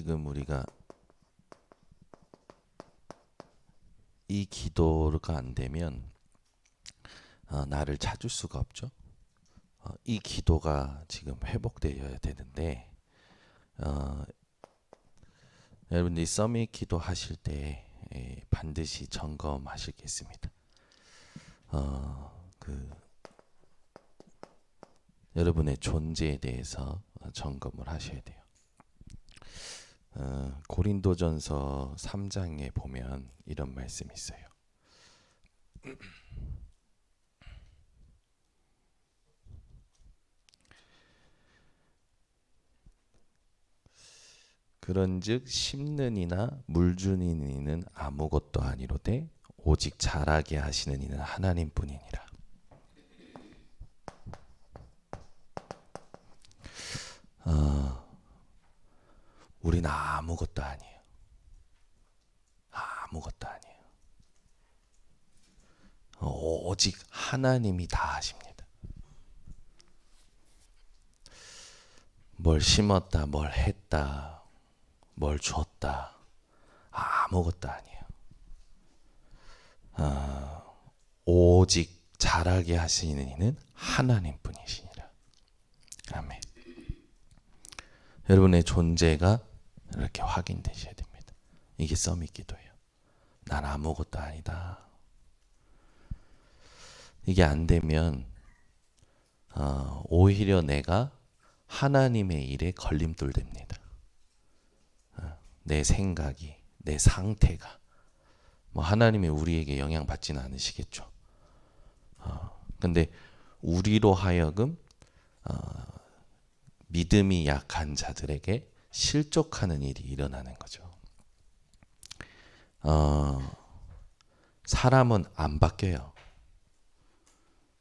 지금 우리가 이 기도가 안 되면 나를 찾을 수가 없죠. 이 기도가 지금 회복되어야 되는데 여러분들이 서밋 기도 하실 때 반드시 점검하시겠습니다. 여러분의 존재에 대해서 점검을 하셔야 돼요. 고린도전서 3장에 보면 이런 말씀이 있어요. 그런즉 심는 이나 물 주는 이는 아무것도 아니로되 오직 자라게 하시는 이는 하나님뿐이니라. 우리는 아무것도 아니에요. 아무것도 아니에요. 오직 하나님이 다 하십니다. 뭘 심었다, 뭘 했다, 뭘 줬다, 아무것도 아니에요. 오직 자라게 하시는 이는 하나님뿐이시니라. 아멘. 여러분의 존재가 이렇게 확인되셔야 됩니다. 이게 서밋 기도예요. 난 아무것도 아니다. 이게 안 되면 오히려 내가 하나님의 일에 걸림돌 됩니다. 내 생각이, 내 상태가 하나님이 우리에게 영향받지는 않으시겠죠. 근데 우리로 하여금 믿음이 약한 자들에게 실족하는 일이 일어나는 거죠. 사람은 안 바뀌어요.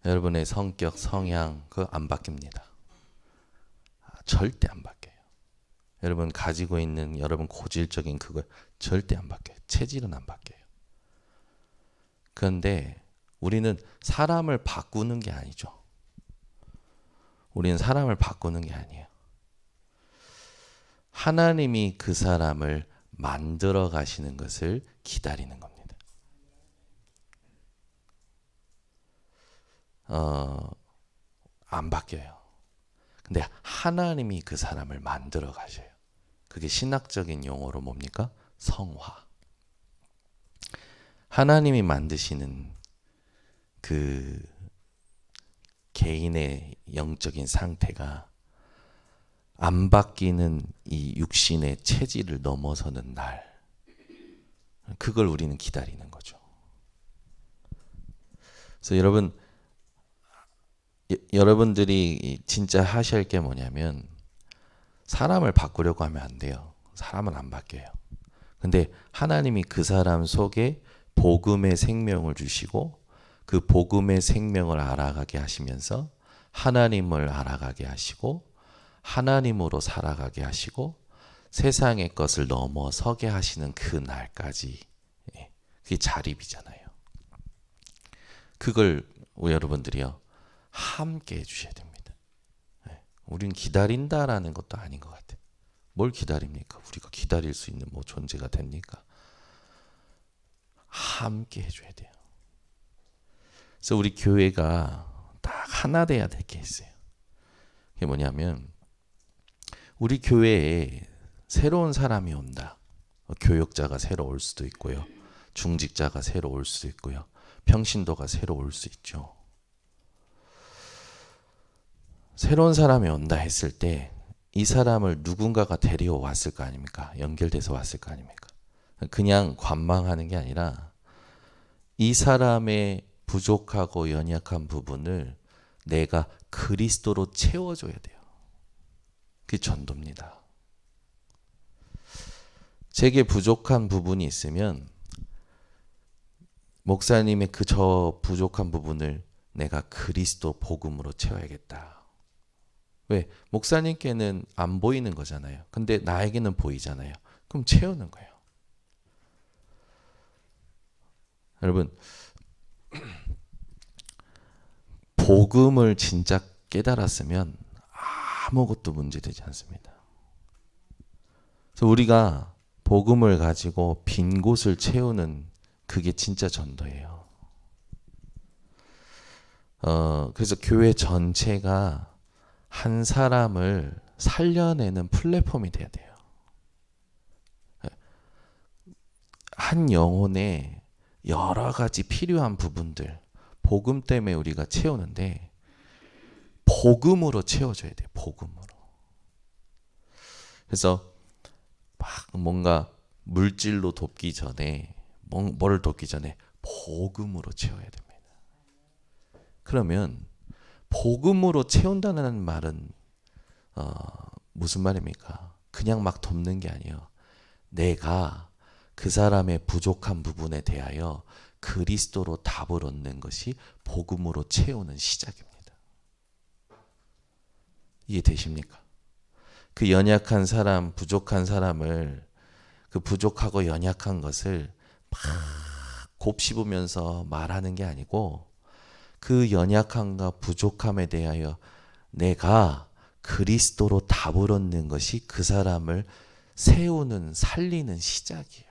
여러분의 성격, 성향 그거 안 바뀝니다. 절대 안 바뀌어요. 여러분 가지고 있는 여러분 고질적인 그거 절대 안 바뀌어요. 체질은 안 바뀌어요. 그런데 우리는 사람을 바꾸는 게 아니죠. 우리는 사람을 바꾸는 게 아니에요. 하나님이 그 사람을 만들어 가시는 것을 기다리는 겁니다. 안 바뀌어요. 근데 하나님이 그 사람을 만들어 가셔요. 그게 신학적인 용어로 뭡니까? 성화. 하나님이 만드시는 그 개인의 영적인 상태가 안 바뀌는 이 육신의 체질을 넘어서는 날, 그걸 우리는 기다리는 거죠. 그래서 여러분들이 진짜 하셔야 할 게 뭐냐면 사람을 바꾸려고 하면 안 돼요. 사람은 안 바뀌어요. 근데 하나님이 그 사람 속에 복음의 생명을 주시고 그 복음의 생명을 알아가게 하시면서 하나님을 알아가게 하시고 하나님으로 살아가게 하시고 세상의 것을 넘어서게 하시는 그 날까지, 그게 자립이잖아요. 그걸 여러분들이요 함께 해주셔야 됩니다. 우리는 기다린다라는 것도 아닌 것 같아요. 뭘 기다립니까? 우리가 기다릴 수 있는 존재가 됩니까? 함께 해줘야 돼요. 그래서 우리 교회가 딱 하나 돼야 될 게 있어요. 그게 뭐냐면 우리 교회에 새로운 사람이 온다. 교역자가 새로 올 수도 있고요. 중직자가 새로 올 수도 있고요. 평신도가 새로 올 수 있죠. 새로운 사람이 온다 했을 때 이 사람을 누군가가 데려왔을 거 아닙니까? 연결돼서 왔을 거 아닙니까? 그냥 관망하는 게 아니라 이 사람의 부족하고 연약한 부분을 내가 그리스도로 채워줘야 돼요. 그게 전도입니다. 제게 부족한 부분이 있으면 목사님의 저 부족한 부분을 내가 그리스도 복음으로 채워야겠다. 왜? 목사님께는 안 보이는 거잖아요. 근데 나에게는 보이잖아요. 그럼 채우는 거예요. 여러분, 복음을 진짜 깨달았으면 아무것도 문제되지 않습니다. 그래서 우리가 복음을 가지고 빈 곳을 채우는 그게 진짜 전도예요. 그래서 교회 전체가 한 사람을 살려내는 플랫폼이 돼야 돼요. 한 영혼의 여러 가지 필요한 부분들, 복음 때문에 우리가 채우는데 복음으로 채워줘야 돼요. 복음으로. 그래서 막 뭔가 물질로 돕기 전에 뭐를 돕기 전에 복음으로 채워야 됩니다. 그러면 복음으로 채운다는 말은 무슨 말입니까? 그냥 막 돕는 게 아니에요. 내가 그 사람의 부족한 부분에 대하여 그리스도로 답을 얻는 것이 복음으로 채우는 시작입니다. 이해되십니까? 그 연약한 사람, 부족한 사람을, 그 부족하고 연약한 것을 막 곱씹으면서 말하는 게 아니고 그 연약함과 부족함에 대하여 내가 그리스도로 답을 얻는 것이 그 사람을 세우는, 살리는 시작이에요.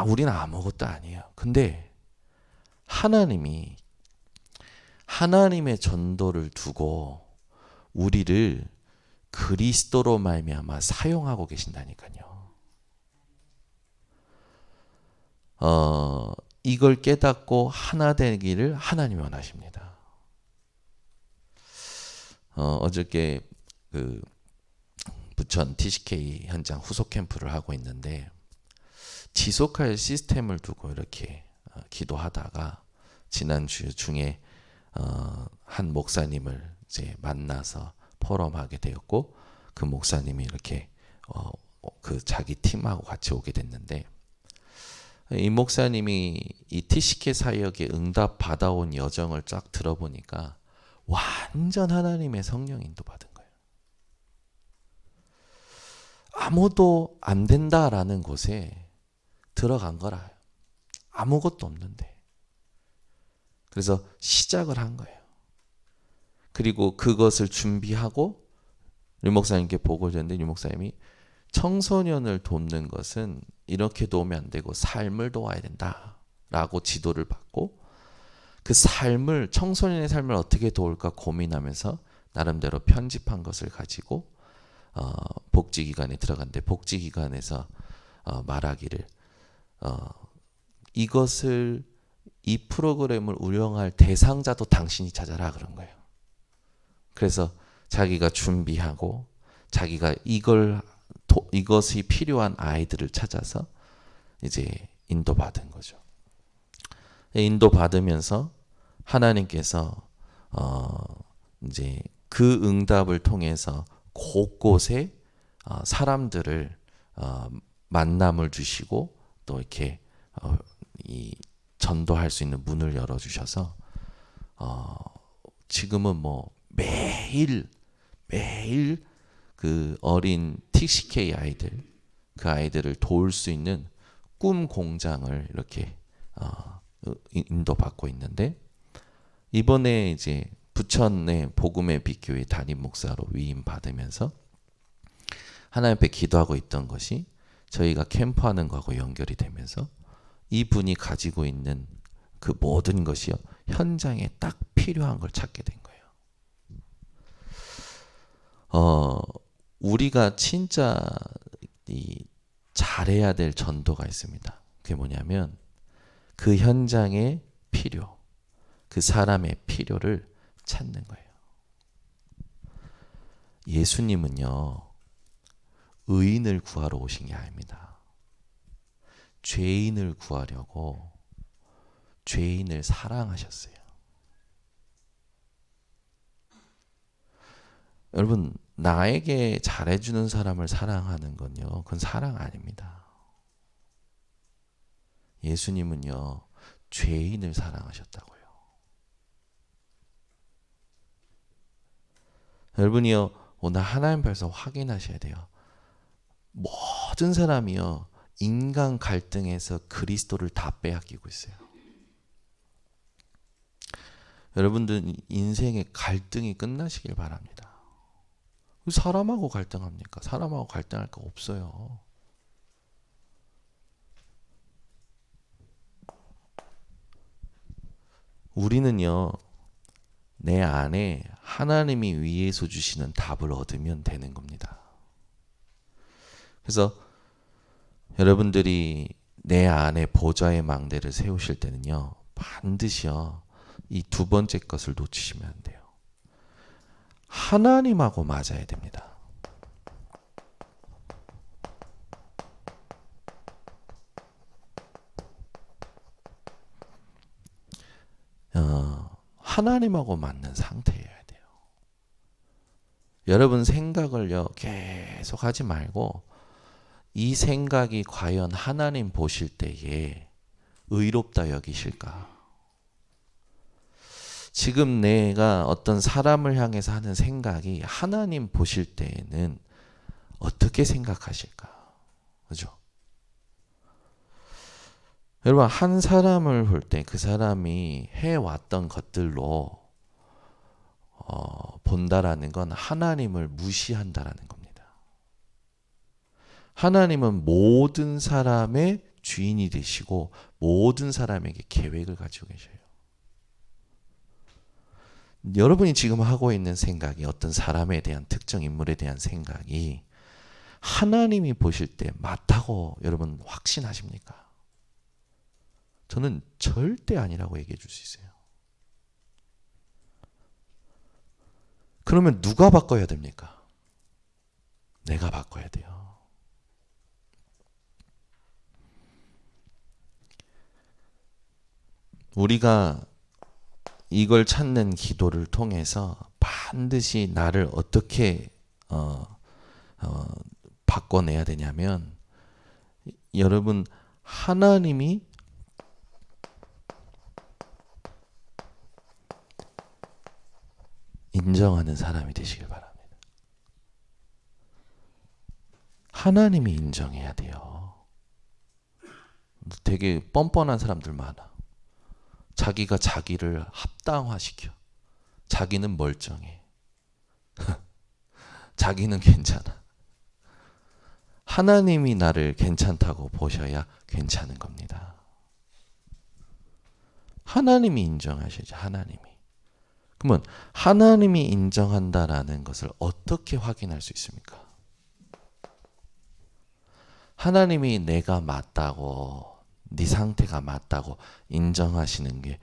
우리는 아무것도 아니에요. 근데 하나님이 하나님의 전도를 두고 우리를 그리스도로 말미암아 사용하고 계신다니까요. 이걸 깨닫고 하나 되기를 하나님이 원하십니다. 어저께 그 부천 TCK 현장 후속 캠프를 하고 있는데 지속할 시스템을 두고 이렇게 기도하다가 지난주 중에 한 목사님을 이제 만나서 포럼하게 되었고 그 목사님이 이렇게 그 자기 팀하고 같이 오게 됐는데 이 목사님이 이 TCK 사역에 응답 받아온 여정을 쫙 들어보니까 완전 하나님의 성령 인도 받은 거예요. 아무도 안 된다라는 곳에 들어간 거라. 아무것도 없는데. 그래서 시작을 한 거예요. 그리고 그것을 준비하고 유 목사님께 보고를 했는데 유 목사님이 청소년을 돕는 것은 이렇게 도우면 안 되고 삶을 도와야 된다라고 지도를 받고 그 삶을 청소년의 삶을 어떻게 도울까 고민하면서 나름대로 편집한 것을 가지고 복지기관에 들어갔는데 복지기관에서 말하기를 이것을 이 프로그램을 운영할 대상자도 당신이 찾아라 그런 거예요. 그래서 자기가 준비하고 자기가 이것이 필요한 아이들을 찾아서 이제 인도받은 거죠. 인도받으면서 하나님께서 이제 그 응답을 통해서 곳곳에 사람들을 만남을 주시고 또 이렇게 이 전도할 수 있는 문을 열어주셔서 지금은 뭐 매일 그 어린 TCK 아이들 그 아이들을 도울 수 있는 꿈 공장을 이렇게 인도받고 있는데 이번에 이제 부천의 복음의 빛교회 담임 목사로 위임 받으면서 하나님 앞에 기도하고 있던 것이 저희가 캠프하는 거하고 연결이 되면서 이분이 가지고 있는 그 모든 것이요 현장에 딱 필요한 걸 찾게 된 거예요. 우리가 진짜 잘해야 될 전도가 있습니다. 그게 뭐냐면 그 현장의 필요, 그 사람의 필요를 찾는 거예요. 예수님은요, 의인을 구하러 오신 게 아닙니다. 죄인을 구하려고 죄인을 사랑하셨어요. 여러분, 나에게 잘해주는 사람을 사랑하는 건요, 그건 사랑 아닙니다. 예수님은요, 죄인을 사랑하셨다고요. 여러분이요, 오늘 하나님 앞에서 확인하셔야 돼요. 모든 사람이요, 인간 갈등에서 그리스도를 다 빼앗기고 있어요. 여러분들 인생의 갈등이 끝나시길 바랍니다. 사람하고 갈등합니까? 사람하고 갈등할 거 없어요. 우리는요, 내 안에 하나님이 위에서 주시는 답을 얻으면 되는 겁니다. 그래서 여러분들이 내 안에 보좌의 망대를 세우실 때는요, 반드시요, 이 두 번째 것을 놓치시면 안 돼요. 하나님하고 맞아야 됩니다. 하나님하고 맞는 상태여야 돼요. 여러분 생각을요, 계속 하지 말고 이 생각이 과연 하나님 보실 때에 의롭다 여기실까? 지금 내가 어떤 사람을 향해서 하는 생각이 하나님 보실 때에는 어떻게 생각하실까? 그죠? 여러분, 한 사람을 볼 때 그 사람이 해왔던 것들로 본다라는 건 하나님을 무시한다라는 겁니다. 하나님은 모든 사람의 주인이 되시고 모든 사람에게 계획을 가지고 계셔요. 여러분이 지금 하고 있는 생각이 어떤 사람에 대한 특정 인물에 대한 생각이 하나님이 보실 때 맞다고 여러분 확신하십니까? 저는 절대 아니라고 얘기해 줄 수 있어요. 그러면 누가 바꿔야 됩니까? 내가 바꿔야 돼요. 우리가 이걸 찾는 기도를 통해서 반드시 나를 어떻게 바꿔내야 되냐면, 여러분, 하나님이 인정하는 사람이 되시길 바랍니다. 하나님이 인정해야 돼요. 되게 뻔뻔한 사람들 많아. 자기가 자기를 합당화시켜. 자기는 멀쩡해. 자기는 괜찮아. 하나님이 나를 괜찮다고 보셔야 괜찮은 겁니다. 하나님이 인정하셔야죠. 하나님이. 그러면 하나님이 인정한다라는 것을 어떻게 확인할 수 있습니까? 하나님이 내가 맞다고, 네 상태가 맞다고 인정하시는 게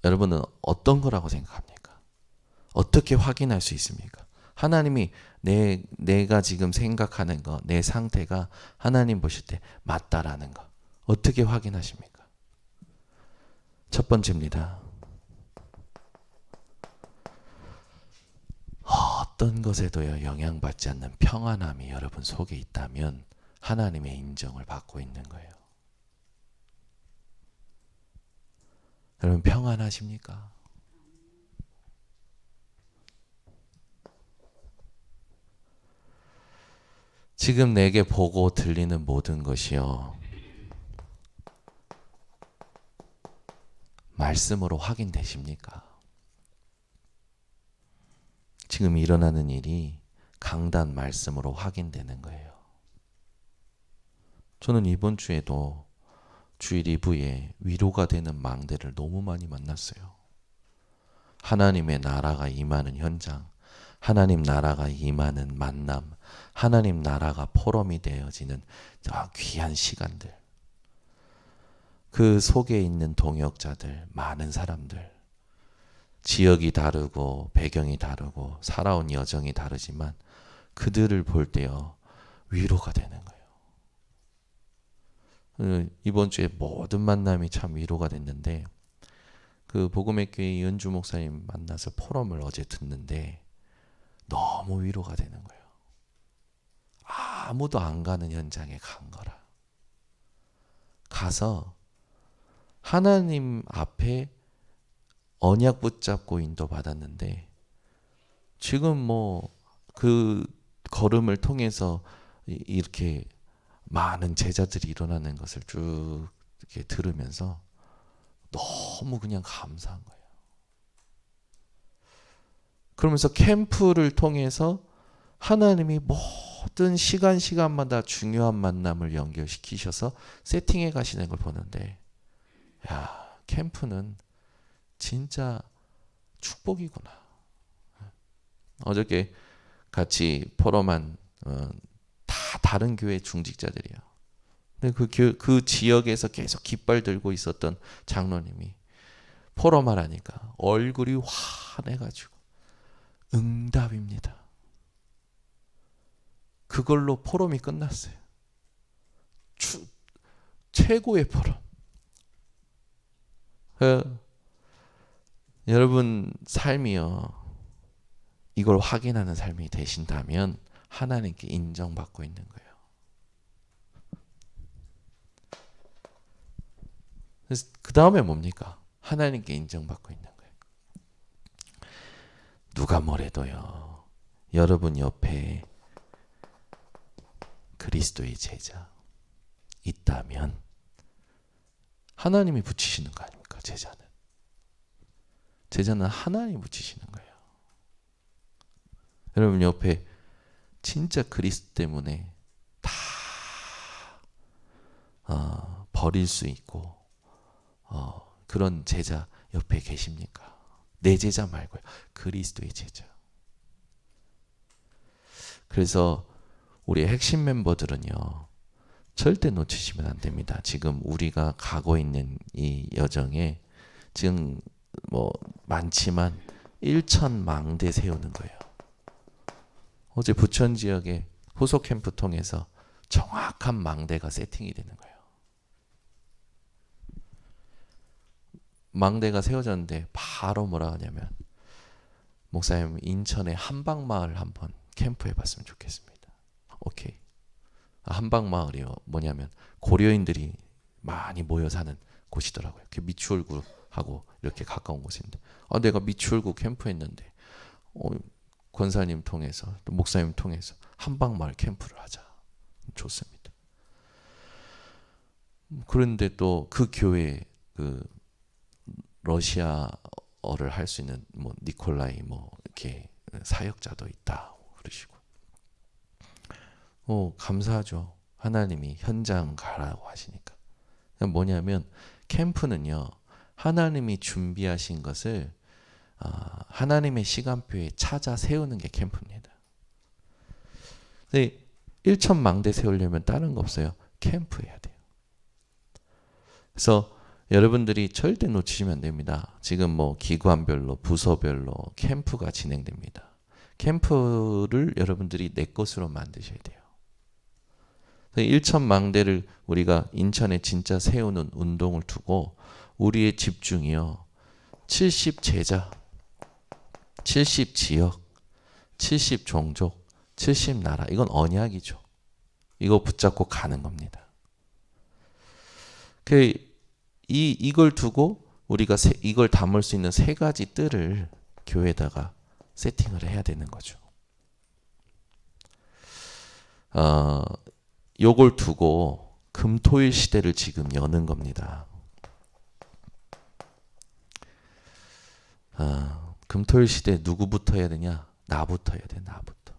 여러분은 어떤 거라고 생각합니까? 어떻게 확인할 수 있습니까? 하나님이 내가 지금 생각하는 거, 내 상태가 하나님 보실 때 맞다라는 거 어떻게 확인하십니까? 첫 번째입니다. 어떤 것에도요 영향받지 않는 평안함이 여러분 속에 있다면 하나님의 인정을 받고 있는 거예요. 여러분 평안하십니까? 지금 내게 보고 들리는 모든 것이요 말씀으로 확인되십니까? 지금 일어나는 일이 강단 말씀으로 확인되는 거예요. 저는 이번 주에도 주일 2부에 위로가 되는 망대를 너무 많이 만났어요. 하나님의 나라가 임하는 현장, 하나님 나라가 임하는 만남, 하나님 나라가 포럼이 되어지는 귀한 시간들. 그 속에 있는 동역자들, 많은 사람들, 지역이 다르고 배경이 다르고 살아온 여정이 다르지만 그들을 볼 때요 위로가 되는 거예요. 이번 주에 모든 만남이 참 위로가 됐는데, 그 복음의 교회 연주 목사님 만나서 포럼을 어제 듣는데 너무 위로가 되는 거예요. 아무도 안 가는 현장에 간 거라. 가서 하나님 앞에 언약 붙잡고 인도받았는데 지금 뭐 그 걸음을 통해서 이렇게 많은 제자들이 일어나는 것을 쭉 이렇게 들으면서 너무 그냥 감사한 거예요. 그러면서 캠프를 통해서 하나님이 모든 시간마다 중요한 만남을 연결시키셔서 세팅해 가시는 걸 보는데, 야, 캠프는 진짜 축복이구나. 어저께 같이 포럼한 다 다른 교회 중직자들이야. 근데 그 지역에서 계속 깃발 들고 있었던 장로님이 포럼하라니까 얼굴이 환해가지고 응답입니다. 그걸로 포럼이 끝났어요. 최고의 포럼. 여러분 삶이요, 이걸 확인하는 삶이 되신다면 하나님께 인정받고 있는 거예요. 그 다음에 뭡니까? 하나님께 인정받고 있는 거예요. 누가 뭐래도요, 여러분 옆에 그리스도의 제자 있다면 하나님이 붙이시는 거 아닙니까? 제자는 하나님이 붙이시는 거예요. 여러분 옆에 진짜 그리스도 때문에 다 버릴 수 있고 그런 제자 옆에 계십니까? 내 제자 말고요. 그리스도의 제자. 그래서 우리 핵심 멤버들은요, 절대 놓치시면 안 됩니다. 지금 우리가 가고 있는 이 여정에 지금 뭐 많지만 1,000망대 세우는 거예요. 어제 부천 지역에 후속 캠프 통해서 정확한 망대가 세팅이 되는 거예요. 망대가 세워졌는데 바로 뭐라 하냐면, 목사님 인천의 한방마을 한번 캠프 해봤으면 좋겠습니다. 오케이. 한방마을이요, 뭐냐면 고려인들이 많이 모여 사는 곳이더라고요. 미추홀구하고 이렇게 가까운 곳인데, 내가 미추홀구 캠프 했는데 권사님 통해서 또 목사님 통해서 한방마을 캠프를 하자. 좋습니다. 그런데 또 그 교회에 그 러시아어를 할 수 있는 뭐 니콜라이 뭐 이렇게 사역자도 있다 그러시고, 감사하죠. 하나님이 현장 가라고 하시니까. 뭐냐면 캠프는요, 하나님이 준비하신 것을 하나님의 시간표에 찾아 세우는 게 캠프입니다. 1,000망대 세우려면 다른 거 없어요. 캠프 해야 돼요. 그래서 여러분들이 절대 놓치시면 안 됩니다. 지금 뭐 기관별로 부서별로 캠프가 진행됩니다. 캠프를 여러분들이 내 것으로 만드셔야 돼요. 1,000망대를 우리가 인천에 진짜 세우는 운동을 두고 우리의 집중이요, 70제자, 70지역, 70종족, 70나라, 이건 언약이죠. 이거 붙잡고 가는 겁니다. 이걸 두고 우리가 이걸 담을 수 있는 3가지 뜰을 교회에다가 세팅을 해야 되는 거죠. 요걸 두고 금토일 시대를 지금 여는 겁니다. 금토일 시대 누구부터 해야 되냐? 나부터 해야 돼. 나부터.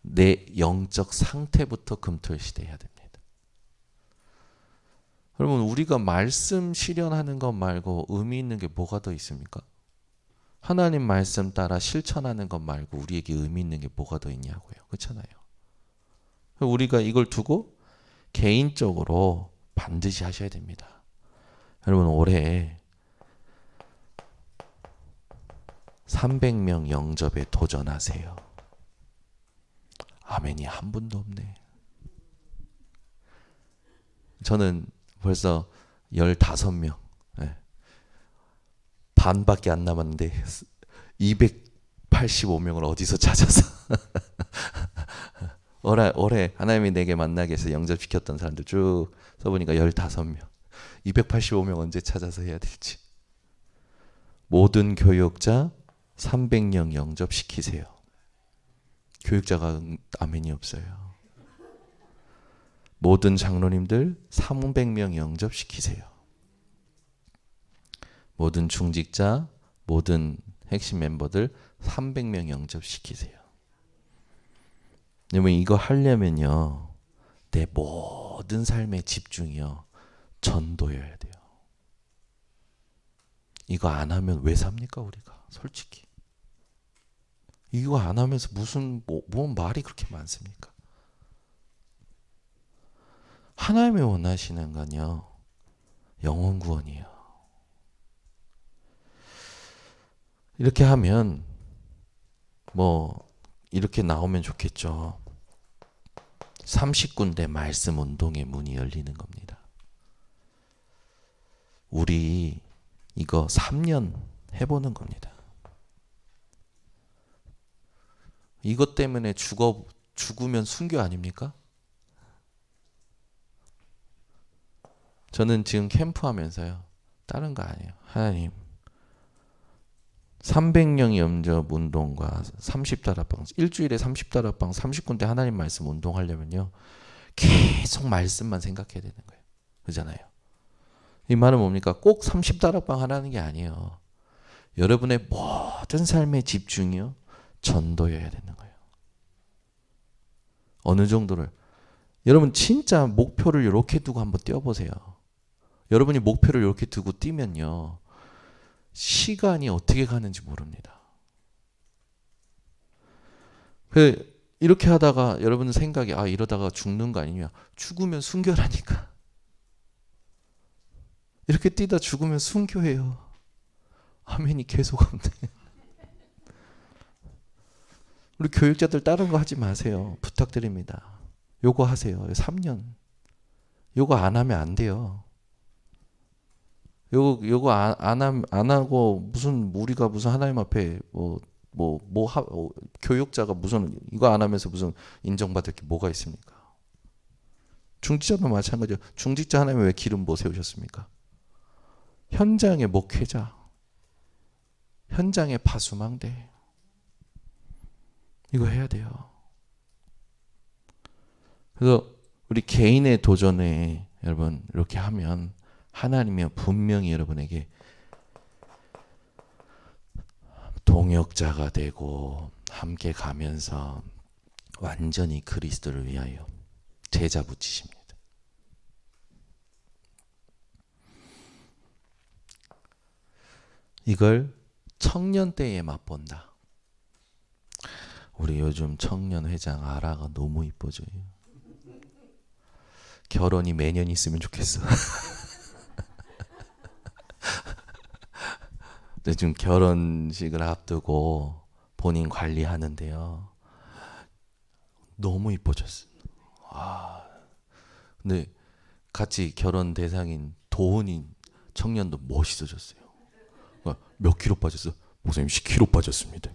내 영적 상태부터 금토일 시대 해야 됩니다. 여러분, 우리가 말씀 실현하는 것 말고 의미 있는 게 뭐가 더 있습니까? 하나님 말씀 따라 실천하는 것 말고 우리에게 의미 있는 게 뭐가 더 있냐고요. 그렇잖아요. 우리가 이걸 두고 개인적으로 반드시 하셔야 됩니다. 여러분, 올해 300명 영접에 도전하세요. 아멘이 한 분도 없네. 저는 벌써 15명, 반밖에 안 남았는데 285명을 어디서 찾아서 올해 하나님이 내게 만나게 해서 영접시켰던 사람들 쭉 써보니까 15명. 285명 언제 찾아서 해야 될지. 모든 교육자 300명 영접시키세요. 교육자가 아멘이 없어요. 모든 장로님들 300명 영접시키세요. 모든 중직자, 모든 핵심 멤버들 300명 영접시키세요. 여러분 이거 하려면요, 내 모든 삶의 집중이요 전도여야 돼요. 이거 안 하면 왜 삽니까 우리가? 솔직히 이거 안 하면서 무슨 뭔 말이 그렇게 많습니까? 하나님이 원하시는 건요 영혼 구원이에요. 이렇게 하면 뭐 이렇게 나오면 좋겠죠. 30군데 말씀 운동의 문이 열리는 겁니다. 우리 이거 3년 해보는 겁니다. 이것 때문에 죽으면 순교 아닙니까? 저는 지금 캠프 하면서요, 다른 거 아니에요. 하나님 300명 염접 운동과 30다락방, 일주일에 30다락방 30군데 하나님 말씀 운동하려면요 계속 말씀만 생각해야 되는 거예요. 그렇잖아요. 이 말은 뭡니까? 꼭 30다락방 하라는 게 아니에요. 여러분의 모든 삶의 집중이요 전도여야 되는 거예요. 어느 정도를, 여러분 진짜 목표를 이렇게 두고 한번 뛰어보세요. 여러분이 목표를 이렇게 두고 뛰면요 시간이 어떻게 가는지 모릅니다. 이렇게 하다가 여러분 생각이 이러다가 죽는 거 아니냐? 죽으면 순교라니까. 이렇게 뛰다 죽으면 순교해요. 아멘이 계속 없네. 우리 교육자들 다른 거 하지 마세요. 부탁드립니다. 요거 하세요. 3년. 요거 안 하면 안 돼요. 요거 안 하고 무슨 우리가 무슨 하나님 앞에 교육자가 무슨 이거 안 하면서 무슨 인정받을 게 뭐가 있습니까? 중직자도 마찬가지예요. 중직자 하나님 왜 기름 뭐 세우셨습니까? 현장의 목회자, 현장의 파수망대, 이거 해야 돼요. 그래서 우리 개인의 도전에 여러분 이렇게 하면 하나님이 분명히 여러분에게 동역자가 되고 함께 가면서 완전히 그리스도를 위하여 제자 붙이십니다. 이걸 청년 때에 맛본다. 우리 요즘 청년 회장 아라가 너무 이뻐져요. 결혼이 매년 있으면 좋겠어. 지금 결혼식을 앞두고 본인 관리하는데요. 너무 이뻐졌어. 근데 같이 결혼 대상인 도훈이 청년도 멋있어졌어요. 몇 킬로 빠졌어? 목사님 10킬로 빠졌습니다.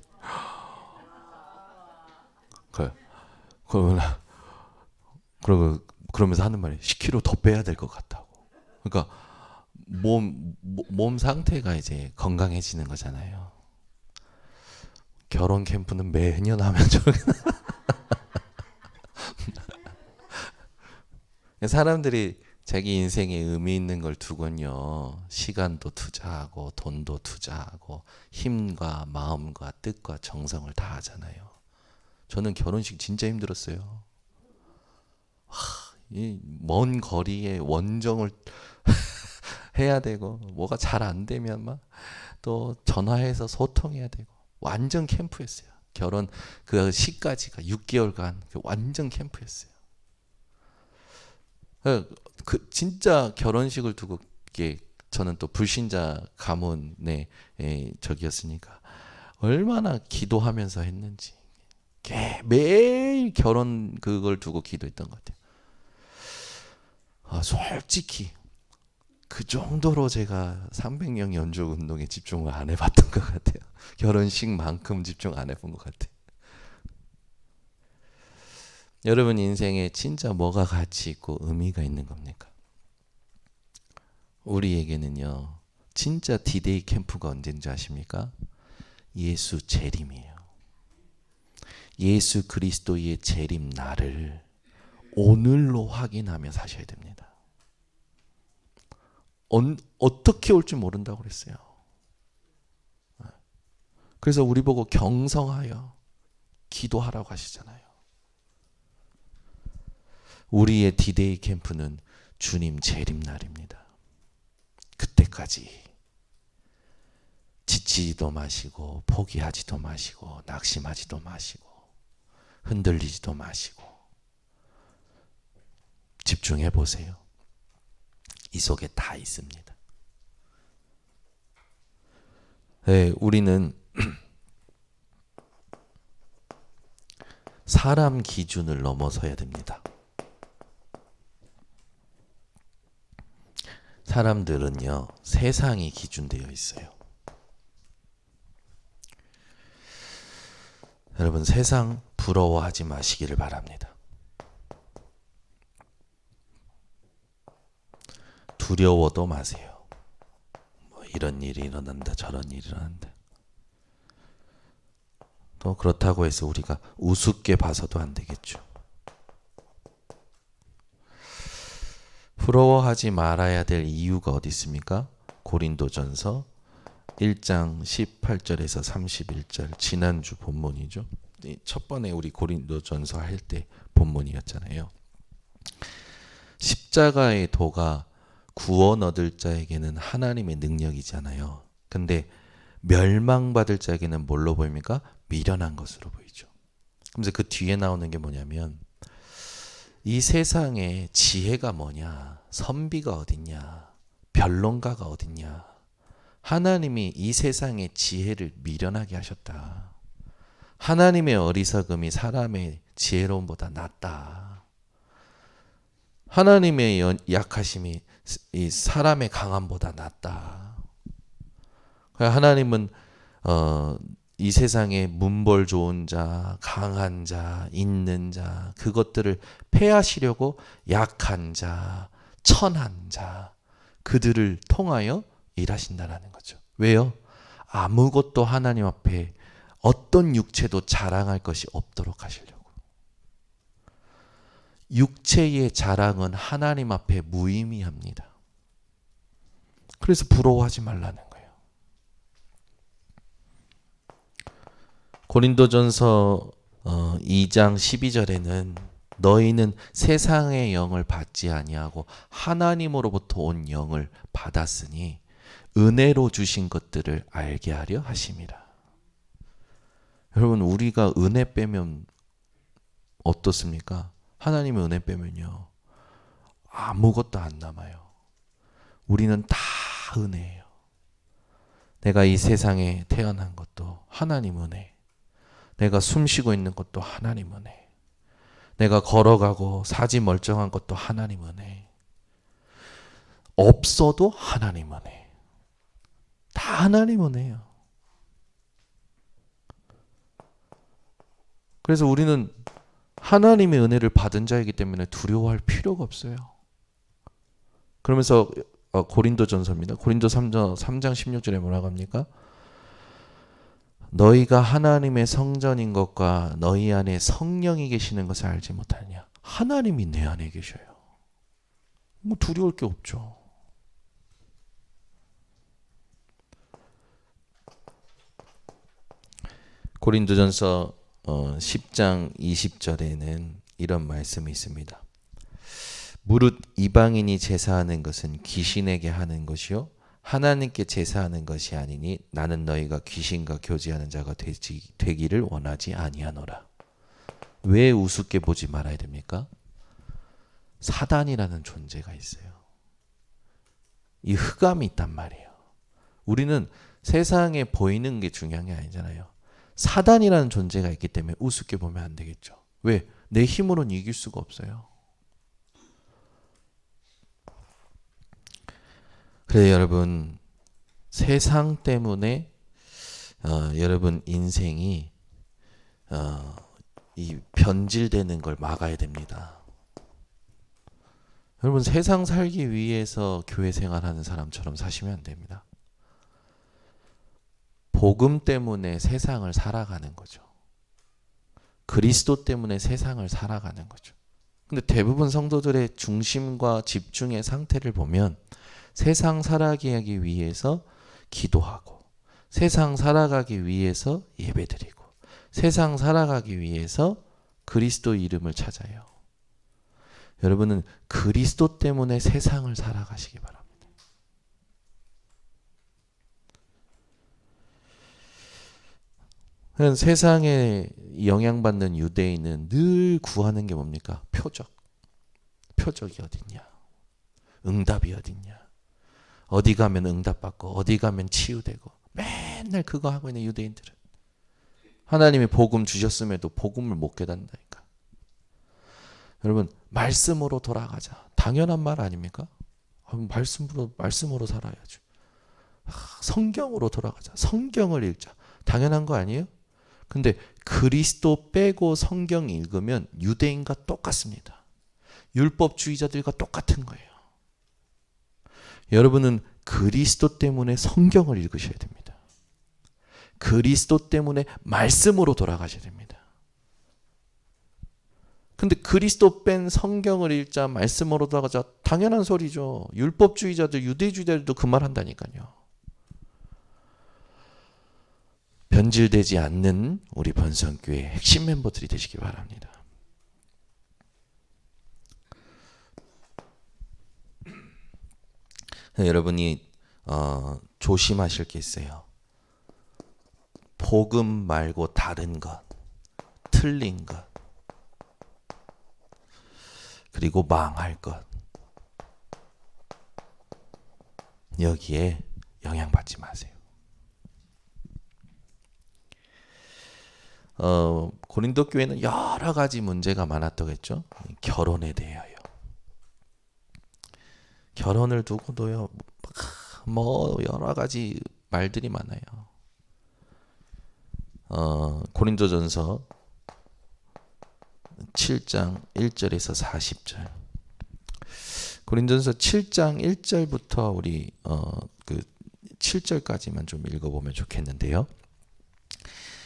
그러면서 하는 말이 10킬로 더 빼야 될 것 같다고. 그러니까 몸 상태가 이제 건강해지는 거잖아요. 결혼 캠프는 매년 하면 좋겠다. 사람들이 자기 인생에 의미 있는 걸 두곤요 시간도 투자하고 돈도 투자하고 힘과 마음과 뜻과 정성을 다 하잖아요. 저는 결혼식 진짜 힘들었어요. 이 먼 거리에 원정을 해야 되고 뭐가 잘 안 되면 막 또 전화해서 소통해야 되고 완전 캠프였어요. 결혼 그 시까지가 6개월간 완전 캠프였어요. 그 진짜 결혼식을 두고 저는 또 불신자 가문의 적이었으니까 얼마나 기도하면서 했는지 매일 결혼 그걸 두고 기도했던 것 같아요. 솔직히 그 정도로 제가 300명 연족 운동에 집중을 안 해봤던 것 같아요. 결혼식만큼 집중 안 해본 것 같아요. 여러분 인생에 진짜 뭐가 가치 있고 의미가 있는 겁니까? 우리에게는요 진짜 디데이 캠프가 언제인지 아십니까? 예수 재림이에요. 예수 그리스도의 재림 날을 오늘로 확인하며 사셔야 됩니다. 어떻게 올지 모른다고 그랬어요. 그래서 우리 보고 경성하여 기도하라고 하시잖아요. 우리의 디데이 캠프는 주님 재림날입니다. 그때까지 지치지도 마시고 포기하지도 마시고 낙심하지도 마시고 흔들리지도 마시고 집중해 보세요. 이 속에 다 있습니다. 네, 우리는 사람 기준을 넘어서야 됩니다. 사람들은요, 세상이 기준되어 있어요. 여러분, 세상 부러워하지 마시기를 바랍니다. 두려워도 마세요. 뭐 이런 일이 일어난다, 저런 일이 일어난다. 또 그렇다고 해서 우리가 우습게 봐서도 안 되겠죠. 부러워하지 말아야 될 이유가 어디 있습니까? 고린도전서 1장 18절에서 31절, 지난주 본문이죠. 첫 번에 우리 고린도전서 할 때 본문이었잖아요. 십자가의 도가 구원 얻을 자에게는 하나님의 능력이잖아요. 근데 멸망받을 자에게는 뭘로 보입니까? 미련한 것으로 보이죠. 그래서 그 뒤에 나오는 게 뭐냐면, 이 세상에 지혜가 뭐냐, 선비가 어딨냐, 변론가가 어딨냐. 하나님이 이 세상의 지혜를 미련하게 하셨다. 하나님의 어리석음이 사람의 지혜로움보다 낫다. 하나님의 약하심이 이 사람의 강함보다 낫다. 하나님은 이 세상에 문벌 좋은 자, 강한 자, 있는 자, 그것들을 패하시려고 약한 자, 천한 자, 그들을 통하여 일하신다라는 거죠. 왜요? 아무것도 하나님 앞에 어떤 육체도 자랑할 것이 없도록 하시려고. 육체의 자랑은 하나님 앞에 무의미합니다. 그래서 부러워하지 말라는 거예요. 고린도전서 2장 12절에는 너희는 세상의 영을 받지 아니하고 하나님으로부터 온 영을 받았으니 은혜로 주신 것들을 알게 하려 하심이라. 여러분, 우리가 은혜 빼면 어떻습니까? 하나님의 은혜 빼면요, 아무것도 안 남아요. 우리는 다 은혜예요. 내가 이 세상에 태어난 것도 하나님 은혜, 내가 숨쉬고 있는 것도 하나님 은혜, 내가 걸어가고 사지 멀쩡한 것도 하나님 은혜, 없어도 하나님 은혜, 다 하나님 은혜예요. 그래서 우리는 하나님의 은혜를 받은 자이기 때문에 두려워할 필요가 없어요. 그러면서 고린도전서입니다. 고린도 3장 16절에 뭐라고 합니까? 너희가 하나님의 성전인 것과 너희 안에 성령이 계시는 것을 알지 못하느냐. 하나님이 내 안에 계셔요. 뭐 두려울 게 없죠. 고린도전서 10장 20절에는 이런 말씀이 있습니다. 무릇 이방인이 제사하는 것은 귀신에게 하는 것이요 하나님께 제사하는 것이 아니니 나는 너희가 귀신과 교제하는 자가 되기를 원하지 아니하노라. 왜 우습게 보지 말아야 됩니까? 사단이라는 존재가 있어요. 이 흑암이 있단 말이에요. 우리는 세상에 보이는 게 중요한 게 아니잖아요. 사단이라는 존재가 있기 때문에 우습게 보면 안 되겠죠. 왜? 내 힘으로는 이길 수가 없어요. 그래서 여러분, 세상 때문에 여러분 인생이 이 변질되는 걸 막아야 됩니다. 여러분, 세상 살기 위해서 교회 생활하는 사람처럼 사시면 안 됩니다. 복음 때문에 세상을 살아가는 거죠. 그리스도 때문에 세상을 살아가는 거죠. 근데 대부분 성도들의 중심과 집중의 상태를 보면 세상 살아가기 위해서 기도하고, 세상 살아가기 위해서 예배드리고, 세상 살아가기 위해서 그리스도 이름을 찾아요. 여러분은 그리스도 때문에 세상을 살아가시기 바랍니다. 세상에 영향받는 유대인은 늘 구하는 게 뭡니까? 표적. 표적이 어딨냐? 응답이 어딨냐? 어디 가면 응답받고 어디 가면 치유되고 맨날 그거 하고 있는 유대인들은 하나님이 복음 주셨음에도 복음을 못 깨닫는다니까. 여러분 말씀으로 돌아가자. 당연한 말 아닙니까? 말씀으로 살아야죠. 성경으로 돌아가자. 성경을 읽자. 당연한 거 아니에요? 근데 그리스도 빼고 성경 읽으면 유대인과 똑같습니다. 율법주의자들과 똑같은 거예요. 여러분은 그리스도 때문에 성경을 읽으셔야 됩니다. 그리스도 때문에 말씀으로 돌아가셔야 됩니다. 근데 그리스도 뺀 성경을 읽자, 말씀으로 돌아가자, 당연한 소리죠. 율법주의자들, 유대주의자들도 그 말 한다니까요. 변질되지 않는 우리 번성교회 핵심 멤버들이 되시기 바랍니다. 여러분이 조심하실 게 있어요. 복음 말고 다른 것, 틀린 것, 그리고 망할 것, 여기에 영향받지 마세요. 고린도 교회는 여러 가지 문제가 많았다고 했죠. 결혼에 대하여. 결혼을 두고도요, 뭐 여러 가지 말들이 많아요. 고린도전서 7장 1절에서 40절. 고린도전서 7장 1절부터 우리 그 7절까지만 좀 읽어보면 좋겠는데요.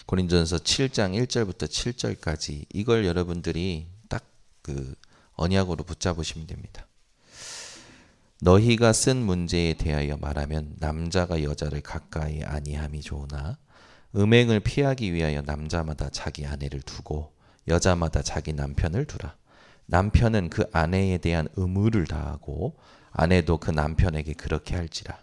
고린도전서 7장 1절부터 7절까지 이걸 여러분들이 딱 그 언약으로 붙잡으시면 됩니다. 너희가 쓴 문제에 대하여 말하면 남자가 여자를 가까이 아니함이 좋으나 음행을 피하기 위하여 남자마다 자기 아내를 두고 여자마다 자기 남편을 두라. 남편은 그 아내에 대한 의무를 다하고 아내도 그 남편에게 그렇게 할지라.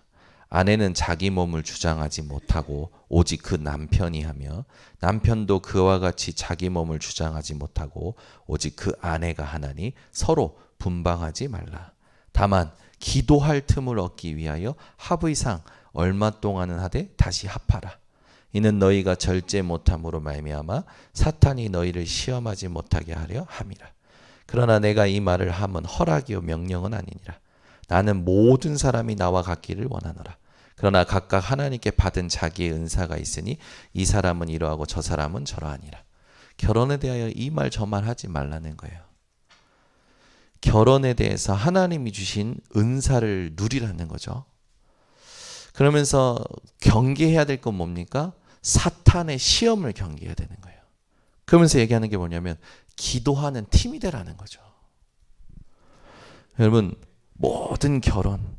아내는 자기 몸을 주장하지 못하고 오직 그 남편이 하며 남편도 그와 같이 자기 몸을 주장하지 못하고 오직 그 아내가 하나니 서로 분방하지 말라. 다만 기도할 틈을 얻기 위하여 합의상 얼마 동안은 하되 다시 합하라. 이는 너희가 절제 못함으로 말미암아 사탄이 너희를 시험하지 못하게 하려 함이라. 그러나 내가 이 말을 함은 허락이요 명령은 아니니라. 나는 모든 사람이 나와 같기를 원하노라. 그러나 각각 하나님께 받은 자기의 은사가 있으니 이 사람은 이러하고 저 사람은 저러하니라. 결혼에 대하여 이 말 저 말 하지 말라는 거예요. 결혼에 대해서 하나님이 주신 은사를 누리라는 거죠. 그러면서 경계해야 될 건 뭡니까? 사탄의 시험을 경계해야 되는 거예요. 그러면서 얘기하는 게 뭐냐면 기도하는 팀이 되라는 거죠. 여러분 모든 결혼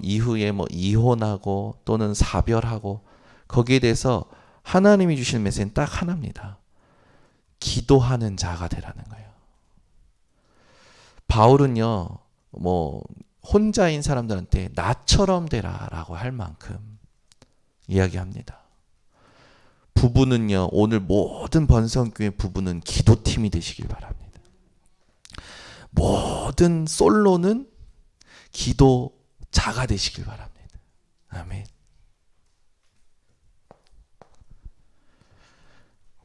이후에 뭐 이혼하고 또는 사별하고 거기에 대해서 하나님이 주신 메시지는 딱 하나입니다. 기도하는 자가 되라는 거예요. 바울은요, 뭐 혼자인 사람들한테 나처럼 되라라고 할 만큼 이야기합니다. 부부는요, 오늘 모든 번성교회 부부는 기도팀이 되시길 바랍니다. 모든 솔로는 기도자가 되시길 바랍니다. 아멘.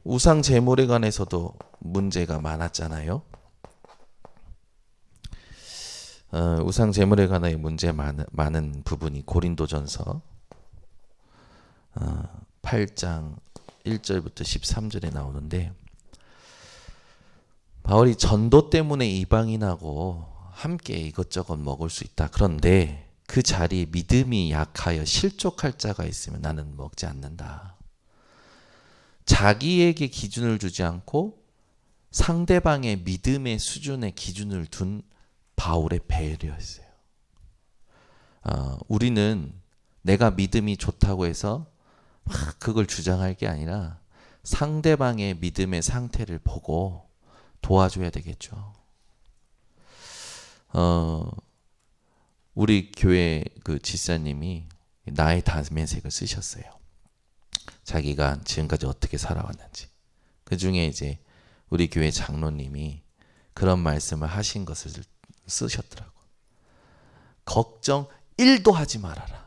우상 제물에 관해서도 문제가 많았잖아요. 우상 제물에 관한 문제 많은 부분이 고린도전서 8장 1절부터 13절에 나오는데 바울이 전도 때문에 이방인하고 함께 이것저것 먹을 수 있다. 그런데 그 자리에 믿음이 약하여 실족할 자가 있으면 나는 먹지 않는다. 자기에게 기준을 두지 않고 상대방의 믿음의 수준의 기준을 둔 바울의 배려였어요. 우리는 내가 믿음이 좋다고 해서 그걸 주장할 게 아니라 상대방의 믿음의 상태를 보고 도와줘야 되겠죠. 어, 우리 교회 그 집사님이 나의 담에색을 쓰셨어요. 자기가 지금까지 어떻게 살아왔는지. 그 중에 이제 우리 교회 장로님이 그런 말씀을 하신 것을 쓰셨더라고. 걱정 1도 하지 말아라.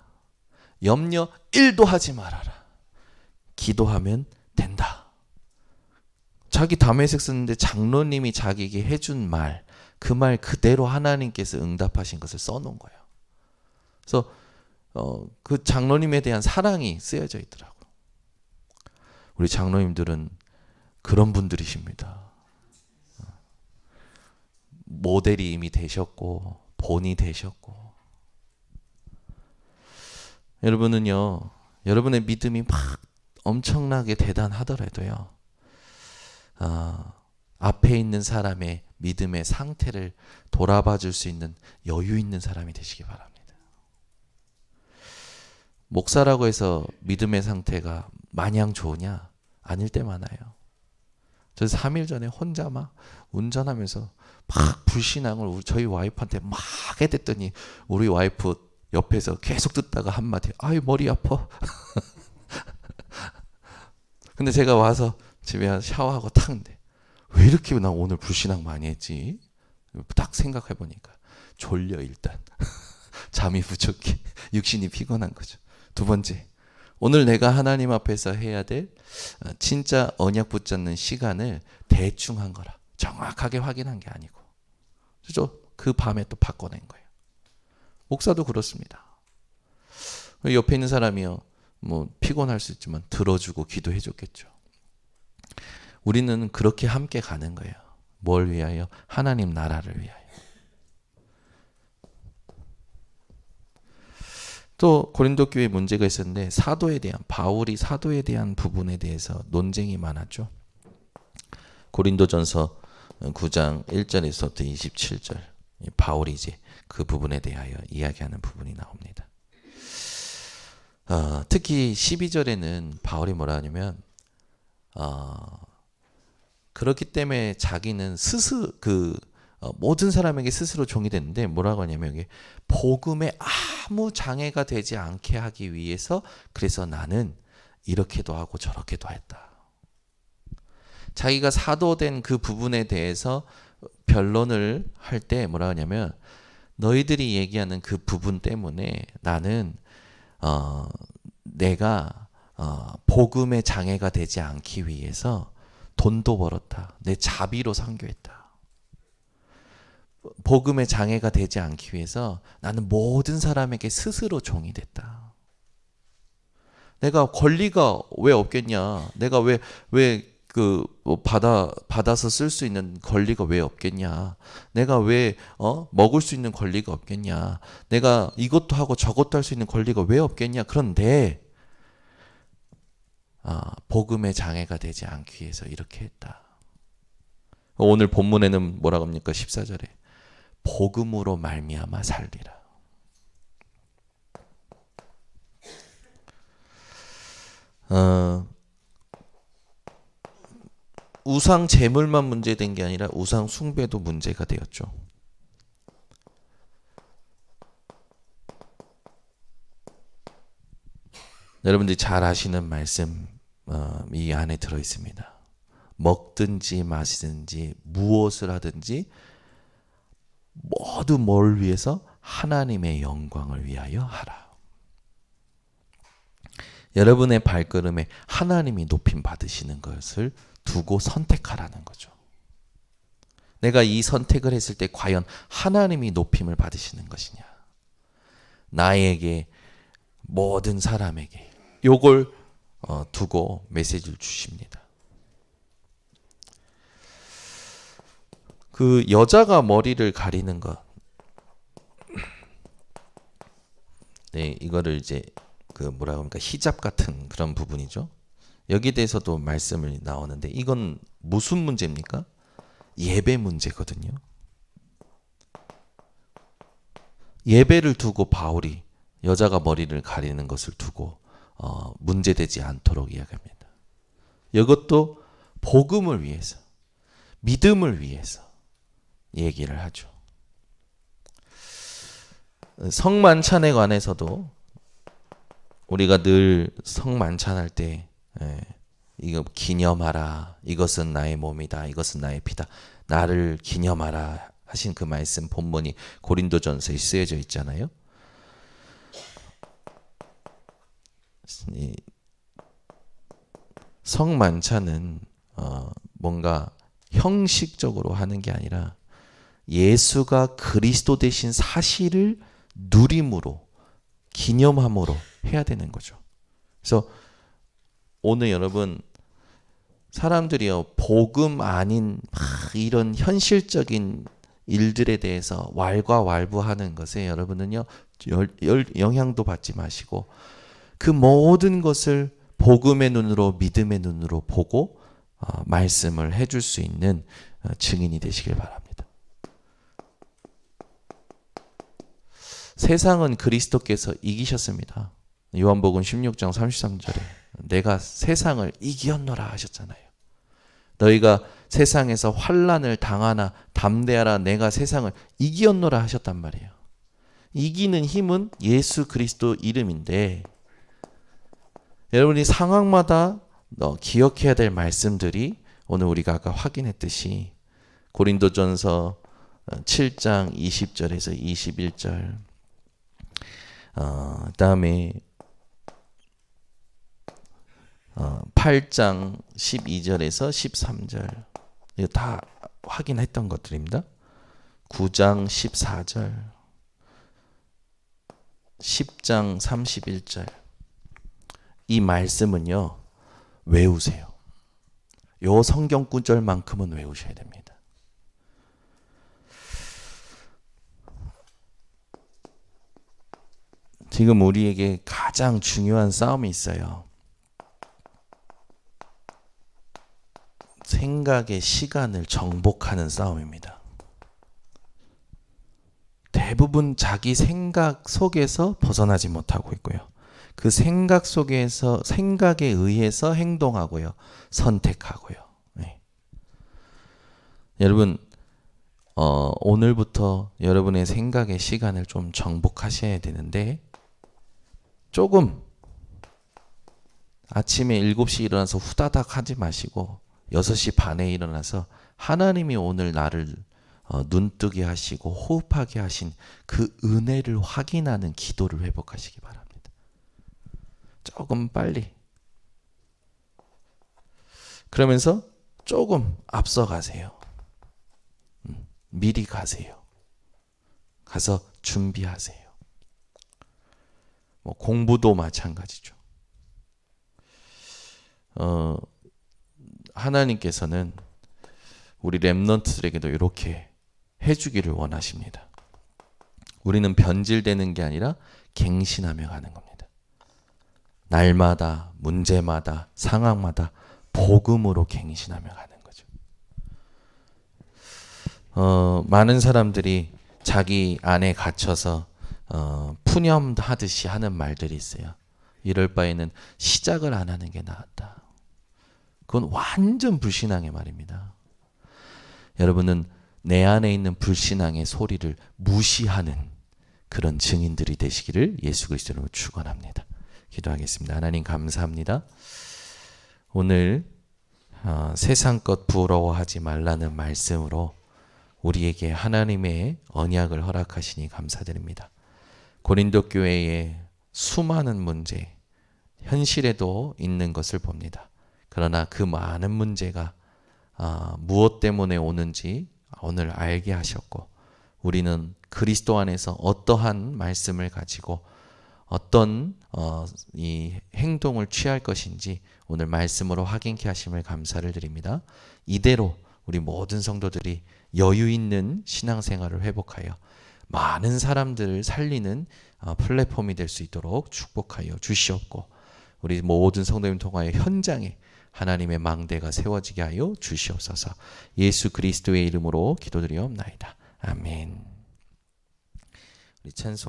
염려 1도 하지 말아라. 기도하면 된다. 자기 담에색 쓰는데 장로님이 자기에게 해준 말, 그 말 그대로 하나님께서 응답하신 것을 써놓은 거예요. 그래서 그 장로님에 대한 사랑이 쓰여져 있더라고요. 우리 장로님들은 그런 분들이십니다. 모델이 이미 되셨고 본이 되셨고, 여러분은요, 여러분의 믿음이 막 엄청나게 대단하더라도요, 앞에 있는 사람의 믿음의 상태를 돌아봐 줄 수 있는 여유 있는 사람이 되시기 바랍니다. 목사라고 해서 믿음의 상태가 마냥 좋으냐? 아닐 때 많아요. 저 3일 전에 혼자 막 운전하면서 막 불신앙을 저희 와이프한테 막 해댔더니 우리 와이프 옆에서 계속 듣다가 한마디, 아유 머리 아파. 근데 제가 와서 집에 샤워하고 탁는데 왜 이렇게 나 오늘 불신앙 많이 했지? 딱 생각해 보니까 졸려. 일단 잠이 부족해. 육신이 피곤한 거죠. 두 번째, 오늘 내가 하나님 앞에서 해야 될 진짜 언약 붙잡는 시간을 대충 한 거라. 정확하게 확인한 게 아니고. 그래서 그 밤에 또 바꿔낸 거예요. 목사도 그렇습니다. 옆에 있는 사람이요, 뭐 피곤할 수 있지만 들어주고 기도해 줬겠죠. 우리는 그렇게 함께 가는 거예요. 뭘 위하여? 하나님 나라를 위하여. 또 고린도 교회에 문제가 있었는데 사도에 대한, 바울이 사도에 대한 부분에 대해서 논쟁이 많았죠. 고린도전서 9장 1절에서부터 27절, 바울이 이제 그 부분에 대하여 이야기하는 부분이 나옵니다. 특히 12절에는 바울이 뭐라 하냐면, 그렇기 때문에 자기는 스스로 모든 사람에게 스스로 종이 됐는데 뭐라고 하냐면, 여기 복음에 아무 장애가 되지 않게 하기 위해서, 그래서 나는 이렇게도 하고 저렇게도 했다. 자기가 사도된 그 부분에 대해서 변론을 할 때 뭐라 하냐면, 너희들이 얘기하는 그 부분 때문에 나는 내가 복음의 장애가 되지 않기 위해서 돈도 벌었다. 내 자비로 선교했다. 복음의 장애가 되지 않기 위해서 나는 모든 사람에게 스스로 종이 됐다. 내가 권리가 왜 없겠냐? 내가 왜 받아서 쓸 수 있는 권리가 왜 없겠냐? 내가 왜 먹을 수 있는 권리가 없겠냐? 내가 이것도 하고 저것도 할 수 있는 권리가 왜 없겠냐? 그런데 복음의 장애가 되지 않기 위해서 이렇게 했다. 오늘 본문에는 뭐라고 합니까? 14절에 복음으로 말미암아 살리라. 우상 제물만 문제된 게 아니라 우상 숭배도 문제가 되었죠. 여러분들이 잘 아시는 말씀 이 안에 들어 있습니다. 먹든지 마시든지 무엇을 하든지 모두 뭘 위해서? 하나님의 영광을 위하여 하라. 여러분의 발걸음에 하나님이 높임 받으시는 것을 두고 선택하라는 거죠. 내가 이 선택을 했을 때 과연 하나님이 높임을 받으시는 것이냐? 나에게, 모든 사람에게 요걸 두고 메시지를 주십니다. 그 여자가 머리를 가리는 것, 네, 이거를 이제 그 뭐라고 합니까? 히잡 같은 그런 부분이죠. 여기에 대해서도 말씀을 나오는데, 이건 무슨 문제입니까? 예배 문제거든요. 예배를 두고 바울이 여자가 머리를 가리는 것을 두고 문제되지 않도록 이야기합니다. 이것도 복음을 위해서, 믿음을 위해서 얘기를 하죠. 성만찬에 관해서도 우리가 늘 성만찬할 때 이거 기념하라. 이것은 나의 몸이다. 이것은 나의 피다. 나를 기념하라 하신 그 말씀 본문이 고린도전서에 쓰여져 있잖아요. 이 성만찬은 뭔가 형식적으로 하는 게 아니라 예수가 그리스도 되신 사실을 누림으로 기념함으로 해야 되는 거죠. 그래서 오늘 여러분 사람들이요 복음 아닌 이런 현실적인 일들에 대해서 왈가왈부하는 것에 여러분은요 영향도 받지 마시고 그 모든 것을 복음의 눈으로 믿음의 눈으로 보고 말씀을 해줄 수 있는 증인이 되시길 바랍니다. 세상은 그리스도께서 이기셨습니다. 요한복음 16장 33절에 내가 세상을 이기었노라 하셨잖아요. 너희가 세상에서 환난을 당하나 담대하라 내가 세상을 이기었노라 하셨단 말이에요. 이기는 힘은 예수 그리스도 이름인데 여러분이 상황마다 기억해야 될 말씀들이 오늘 우리가 아까 확인했듯이 고린도전서 7장 20절에서 21절 그다음에 8장 12절에서 13절 이거 다 확인했던 것들입니다. 9장 14절 10장 31절 이 말씀은요 외우세요. 요 성경 구절만큼은 외우셔야 됩니다. 지금 우리에게 가장 중요한 싸움이 있어요. 생각의 시간을 정복하는 싸움입니다. 대부분 자기 생각 속에서 벗어나지 못하고 있고요. 그 생각 속에서 생각에 의해서 행동하고요. 선택하고요. 네. 여러분 오늘부터 여러분의 생각의 시간을 좀 정복하셔야 되는데 조금 아침에 7시 일어나서 후다닥 하지 마시고 6시 반에 일어나서 하나님이 오늘 나를 눈뜨게 하시고 호흡하게 하신 그 은혜를 확인하는 기도를 회복하시기 바랍니다. 조금 빨리. 그러면서 조금 앞서 가세요. 미리 가세요. 가서 준비하세요. 뭐 공부도 마찬가지죠. 하나님께서는 우리 렘넌트들에게도 이렇게 해주기를 원하십니다. 우리는 변질되는 게 아니라 갱신하며 가는 겁니다. 날마다, 문제마다, 상황마다 복음으로 갱신하며 가는 거죠. 많은 사람들이 자기 안에 갇혀서 푸념하듯이 하는 말들이 있어요. 이럴 바에는 시작을 안 하는 게 낫다. 그건 완전 불신앙의 말입니다. 여러분은 내 안에 있는 불신앙의 소리를 무시하는 그런 증인들이 되시기를 예수 그리스도로 축원합니다. 기도하겠습니다. 하나님 감사합니다. 오늘 세상 것 부러워하지 말라는 말씀으로 우리에게 하나님의 언약을 허락하시니 감사드립니다. 고린도 교회의 수많은 문제, 현실에도 있는 것을 봅니다. 그러나 그 많은 문제가 무엇 때문에 오는지 오늘 알게 하셨고 우리는 그리스도 안에서 어떠한 말씀을 가지고 어떤 이 행동을 취할 것인지 오늘 말씀으로 확인케 하심을 감사를 드립니다. 이대로 우리 모든 성도들이 여유 있는 신앙생활을 회복하여 많은 사람들을 살리는 플랫폼이 될 수 있도록 축복하여 주시옵고 우리 모든 성도님 통하여 현장에 하나님의 망대가 세워지게 하여 주시옵소서. 예수 그리스도의 이름으로 기도드리옵나이다. 아멘. 우리 찬송